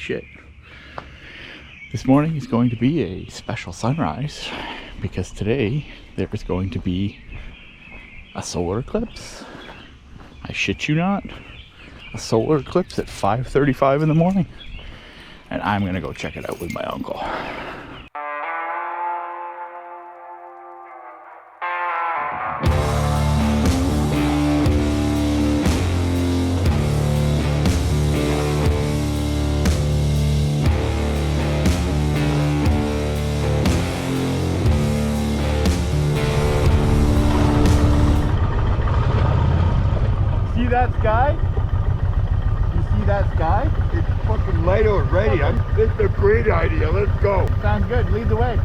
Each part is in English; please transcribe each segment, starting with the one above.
shit. This morning is going to be a special sunrise because today there is going to be a solar eclipse. I shit you not. A solar eclipse at 5:35 in the morning. And I'm gonna go check it out with my uncle. See that sky? You see that sky? It's fucking light already. This is a great idea. Let's go. Sounds good. Lead the way.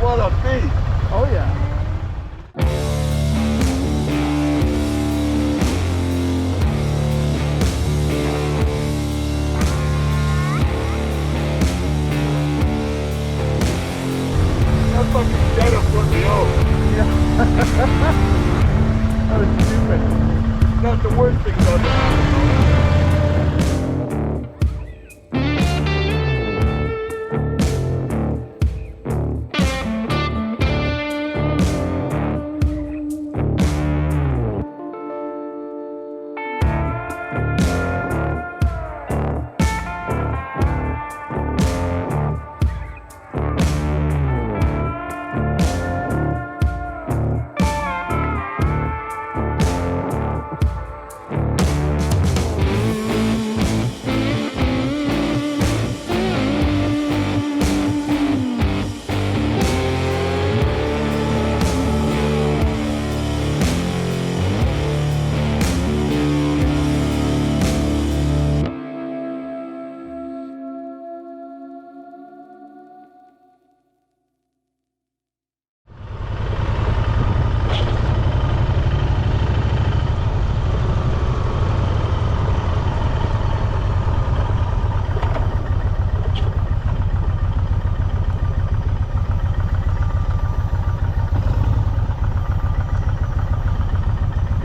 What a beast. Oh yeah. That fucking setup put me out. That was stupid. Not the worst thing about it.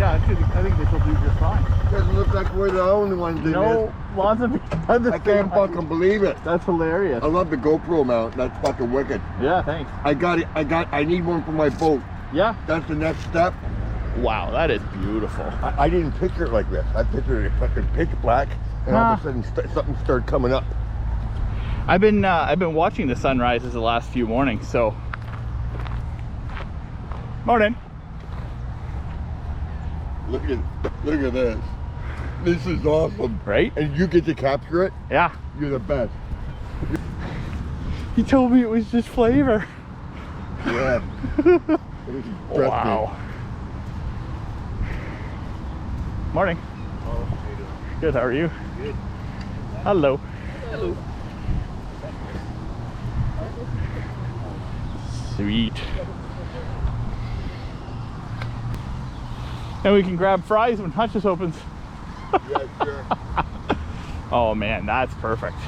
I think this will do just fine. Doesn't look like we're the only ones in No, this. lots of people have this I can't fucking believe it. That's hilarious. I love the GoPro mount. That's fucking wicked. Yeah, thanks. I got it. I need one for my boat. Yeah. That's the next step. Wow, that is beautiful. I didn't picture it like this. I pictured it fucking pitch black, and all of a sudden something started coming up. I've been watching the sunrises the last few mornings, so. Morning. Look at this. This is awesome. Right? And you get to capture it? Yeah. You're the best. He told me it was just flavor. Yeah. Wow. Morning. Oh, how you doing? Good, how are you? Good. Hello. Hello. Sweet. And we can grab fries when Hutch's opens. Yeah, sure. Oh man, that's perfect.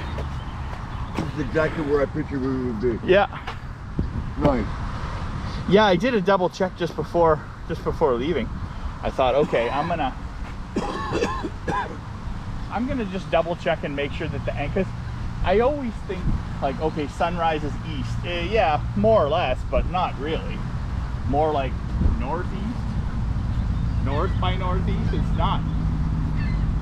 is exactly where I pictured we would be. Yeah. Nice. Yeah, I did a double check just before leaving. I thought, okay, I'm gonna just double check and make sure that the anchors. I always think like, okay, sunrise is east. Yeah, more or less, but not really. More like northeast, north by northeast. It's not.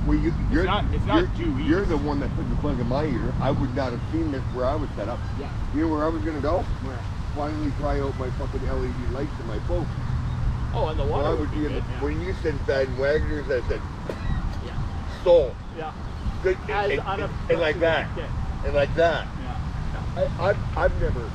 Well, you're not due east. You're the one that put the plug in my ear. I would not have seen this where I was set up. Yeah. You know where I was gonna go? Where? Finally try out my fucking LED lights in my boat. Oh, and the water. Well, would be good, yeah. When you said Van Wagner's, I said, Yeah. sold. Yeah. Good. As And like that. Yeah. And like that. Yeah. I've never.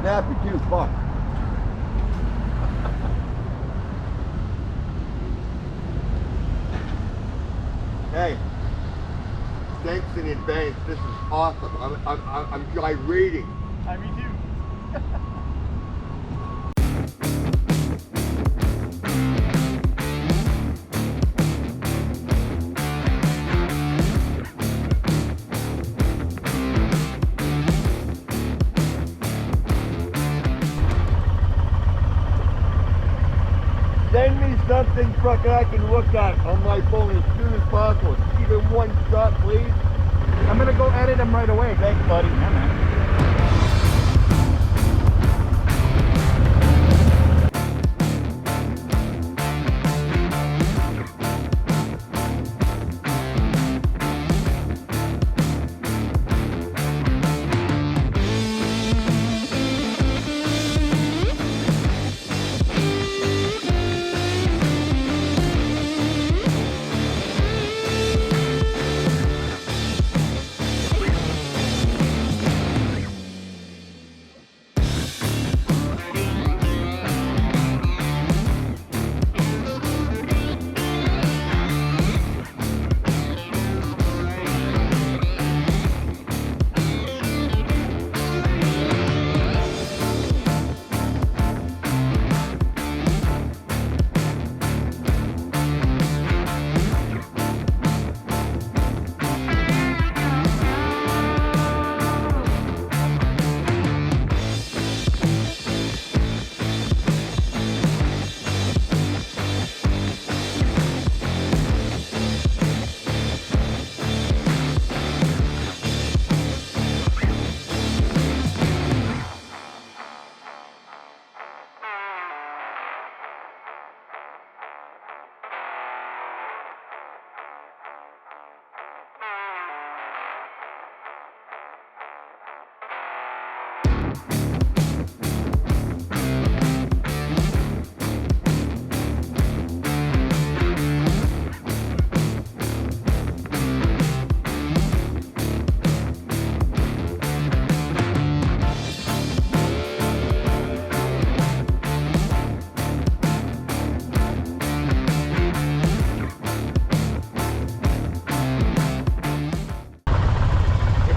Snappy too, fuck. Hey, thanks in advance. This is awesome. I'm gyrating. Me too. Send me something fucking I can look at on my phone as soon as possible. Even one shot, please. I'm gonna go edit them right away. Thanks, buddy. Yeah, man.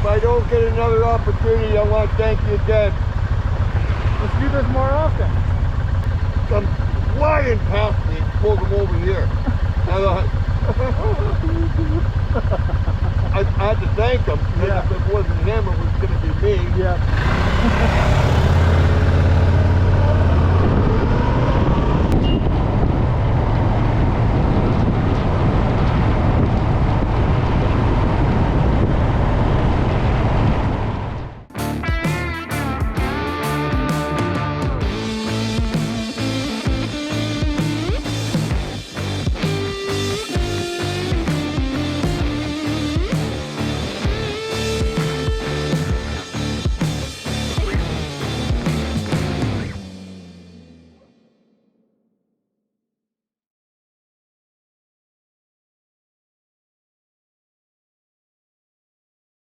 If I don't get another opportunity, I want to thank you again. Let's do this more often. Come flying past me and pulled them over here. I had to thank him because if it wasn't him, it was going to be me. Yeah.